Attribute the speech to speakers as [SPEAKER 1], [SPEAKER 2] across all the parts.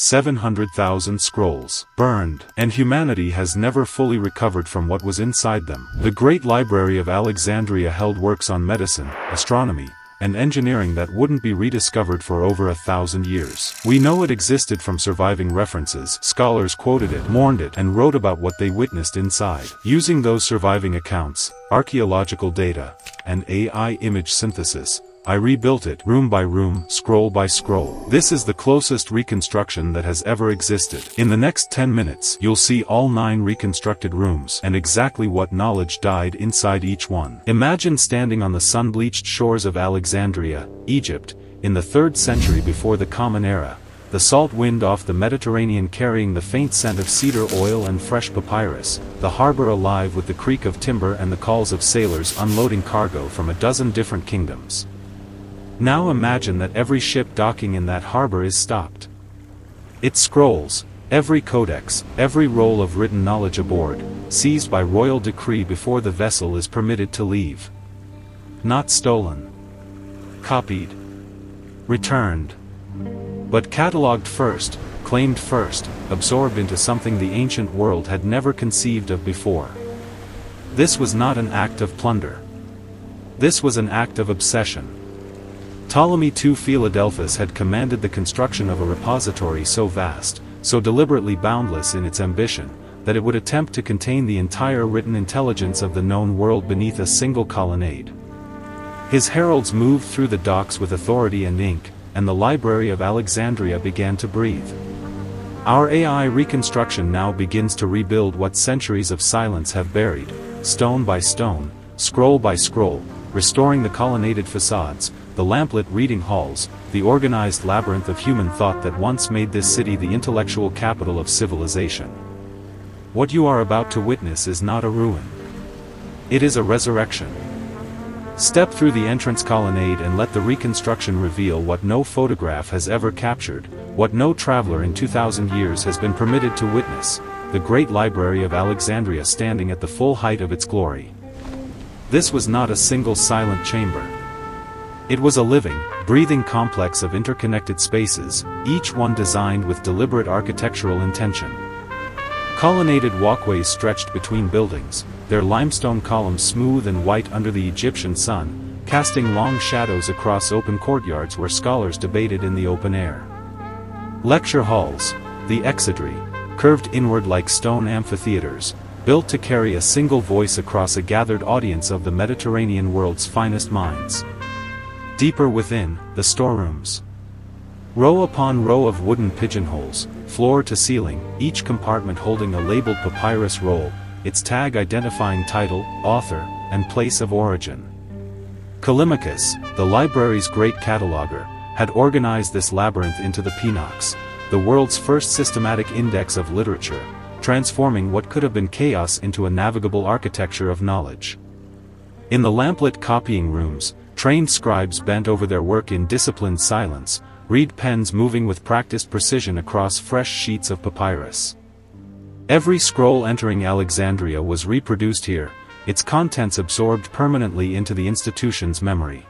[SPEAKER 1] 700,000 scrolls burned, and humanity has never fully recovered from what was inside them. The Great Library of Alexandria held works on medicine, astronomy, and engineering that wouldn't be rediscovered for over 1,000 years. We know it existed from surviving references. Scholars quoted it, mourned it, and wrote about what they witnessed inside. Using those surviving accounts, archaeological data, and AI image synthesis, I rebuilt it, room by room, scroll by scroll. This is the closest reconstruction that has ever existed. In the next 10 minutes, you'll see all 9 reconstructed rooms, and exactly what knowledge died inside each one. Imagine standing on the sun-bleached shores of Alexandria, Egypt, in the 3rd century before the Common Era, the salt wind off the Mediterranean carrying the faint scent of cedar oil and fresh papyrus, the harbor alive with the creak of timber and the calls of sailors unloading cargo from a dozen different kingdoms. Now imagine that every ship docking in that harbor is stopped. Its scrolls, every codex, every roll of written knowledge aboard, seized by royal decree before the vessel is permitted to leave. Not stolen. Copied. Returned. But catalogued first, claimed first, absorbed into something the ancient world had never conceived of before. This was not an act of plunder. This was an act of obsession. Ptolemy II Philadelphus had commanded the construction of a repository so vast, so deliberately boundless in its ambition, that it would attempt to contain the entire written intelligence of the known world beneath a single colonnade. His heralds moved through the docks with authority and ink, and the Library of Alexandria began to breathe. Our AI reconstruction now begins to rebuild what centuries of silence have buried, stone by stone, scroll by scroll, restoring the colonnaded facades, the lamplit reading halls, the organized labyrinth of human thought that once made this city the intellectual capital of civilization. What you are about to witness is not a ruin. It is a resurrection. Step through the entrance colonnade and let the reconstruction reveal what no photograph has ever captured, what no traveler in 2,000 years has been permitted to witness, the Great Library of Alexandria standing at the full height of its glory. This was not a single silent chamber. It was a living, breathing complex of interconnected spaces, each one designed with deliberate architectural intention. Colonnaded walkways stretched between buildings, their limestone columns smooth and white under the Egyptian sun, casting long shadows across open courtyards where scholars debated in the open air. Lecture halls, the exedry, curved inward like stone amphitheaters, built to carry a single voice across a gathered audience of the Mediterranean world's finest minds. Deeper within, the storerooms. Row upon row of wooden pigeonholes, floor to ceiling, each compartment holding a labeled papyrus roll, its tag identifying title, author, and place of origin. Callimachus, the library's great cataloguer, had organized this labyrinth into the Pinox, the world's first systematic index of literature, transforming what could have been chaos into a navigable architecture of knowledge. In the lamplit copying rooms, trained scribes bent over their work in disciplined silence, reed pens moving with practiced precision across fresh sheets of papyrus. Every scroll entering Alexandria was reproduced here, its contents absorbed permanently into the institution's memory.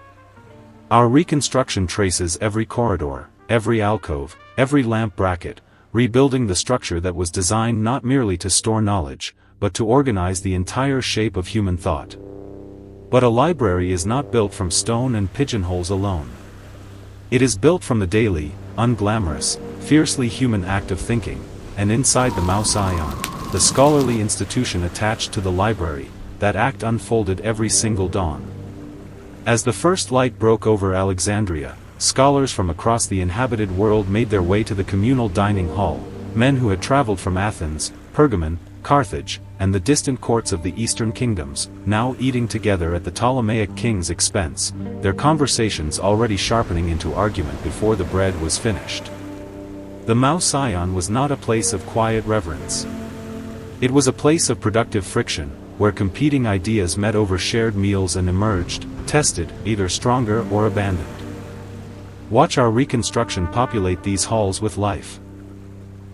[SPEAKER 1] Our reconstruction traces every corridor, every alcove, every lamp bracket, rebuilding the structure that was designed not merely to store knowledge, but to organize the entire shape of human thought. But a library is not built from stone and pigeonholes alone. It is built from the daily, unglamorous, fiercely human act of thinking, and inside the mouse ion, the scholarly institution attached to the library, that act unfolded every single dawn. As the first light broke over Alexandria, scholars from across the inhabited world made their way to the communal dining hall, men who had traveled from Athens, Pergamon, Carthage, and the distant courts of the eastern kingdoms, now eating together at the Ptolemaic king's expense, their conversations already sharpening into argument before the bread was finished. The mouse ion was not a place of quiet reverence. It was a place of productive friction, where competing ideas met over shared meals and emerged, tested, either stronger or abandoned. Watch our reconstruction populate these halls with life.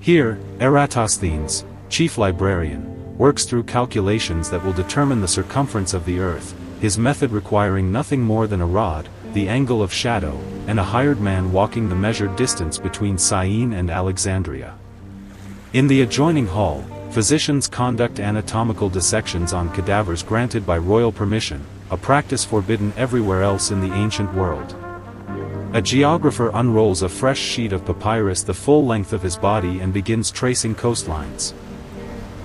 [SPEAKER 1] Here, Eratosthenes, chief librarian, works through calculations that will determine the circumference of the earth, his method requiring nothing more than a rod, the angle of shadow, and a hired man walking the measured distance between Syene and Alexandria. In the adjoining hall, physicians conduct anatomical dissections on cadavers granted by royal permission, a practice forbidden everywhere else in the ancient world. A geographer unrolls a fresh sheet of papyrus the full length of his body and begins tracing coastlines.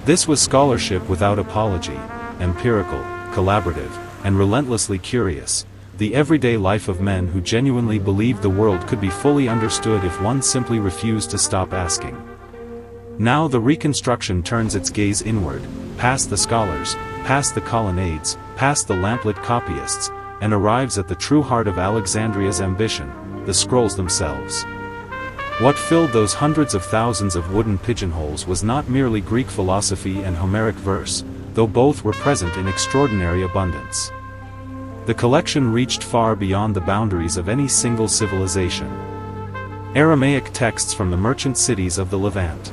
[SPEAKER 1] This was scholarship without apology, empirical, collaborative, and relentlessly curious, the everyday life of men who genuinely believed the world could be fully understood if one simply refused to stop asking. Now the Reconstruction turns its gaze inward, past the scholars, past the colonnades, past the lamplit copyists, and arrives at the true heart of Alexandria's ambition, the scrolls themselves. What filled those hundreds of thousands of wooden pigeonholes was not merely Greek philosophy and Homeric verse, though both were present in extraordinary abundance. The collection reached far beyond the boundaries of any single civilization. Aramaic texts from the merchant cities of the Levant.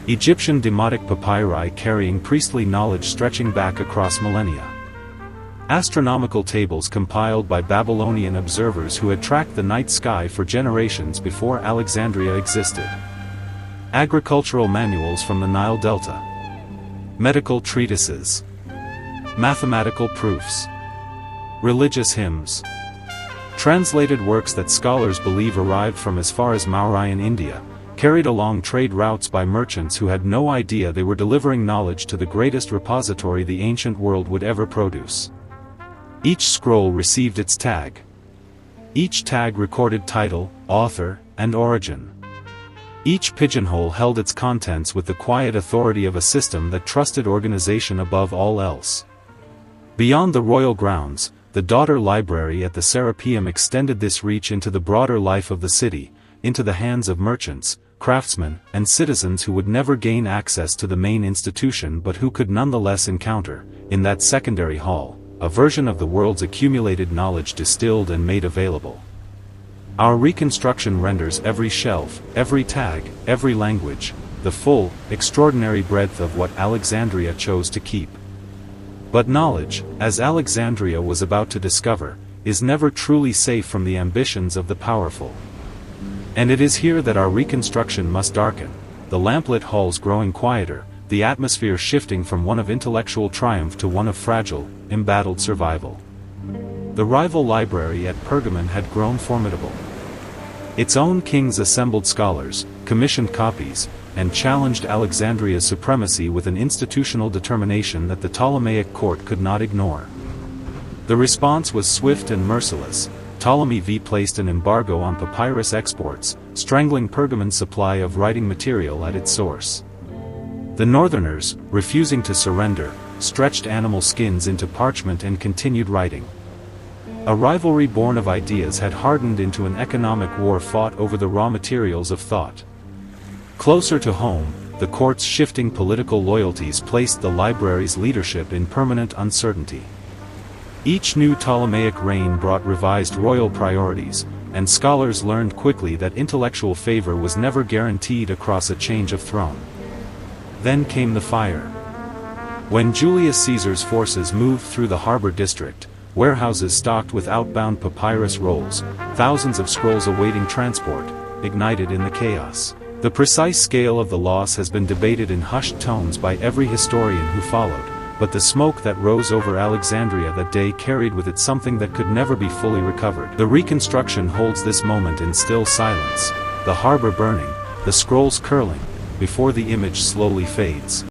[SPEAKER 1] Egyptian demotic papyri carrying priestly knowledge stretching back across millennia. Astronomical tables compiled by Babylonian observers who had tracked the night sky for generations before Alexandria existed. Agricultural manuals from the Nile Delta. Medical treatises. Mathematical proofs. Religious hymns. Translated works that scholars believe arrived from as far as Mauryan India, carried along trade routes by merchants who had no idea they were delivering knowledge to the greatest repository the ancient world would ever produce. Each scroll received its tag. Each tag recorded title, author, and origin. Each pigeonhole held its contents with the quiet authority of a system that trusted organization above all else. Beyond the royal grounds, the daughter library at the Serapeum extended this reach into the broader life of the city, into the hands of merchants, craftsmen, and citizens who would never gain access to the main institution but who could nonetheless encounter, in that secondary hall, a version of the world's accumulated knowledge distilled and made available. Our reconstruction renders every shelf, every tag, every language, the full, extraordinary breadth of what Alexandria chose to keep. But knowledge, as Alexandria was about to discover, is never truly safe from the ambitions of the powerful. And it is here that our reconstruction must darken, the lamplit halls growing quieter, the atmosphere shifting from one of intellectual triumph to one of fragile, embattled survival. The rival library at Pergamon had grown formidable. Its own kings assembled scholars, commissioned copies, and challenged Alexandria's supremacy with an institutional determination that the Ptolemaic court could not ignore. The response was swift and merciless. Ptolemy V placed an embargo on papyrus exports, strangling Pergamon's supply of writing material at its source. The northerners, refusing to surrender, stretched animal skins into parchment and continued writing. A rivalry born of ideas had hardened into an economic war fought over the raw materials of thought. Closer to home, the court's shifting political loyalties placed the library's leadership in permanent uncertainty. Each new Ptolemaic reign brought revised royal priorities, and scholars learned quickly that intellectual favor was never guaranteed across a change of throne. Then came the fire. When Julius Caesar's forces moved through the harbor district, warehouses stocked with outbound papyrus rolls, thousands of scrolls awaiting transport, ignited in the chaos. The precise scale of the loss has been debated in hushed tones by every historian who followed, but the smoke that rose over Alexandria that day carried with it something that could never be fully recovered. The Reconstruction holds this moment in still silence, the harbor burning, the scrolls curling, before the image slowly fades.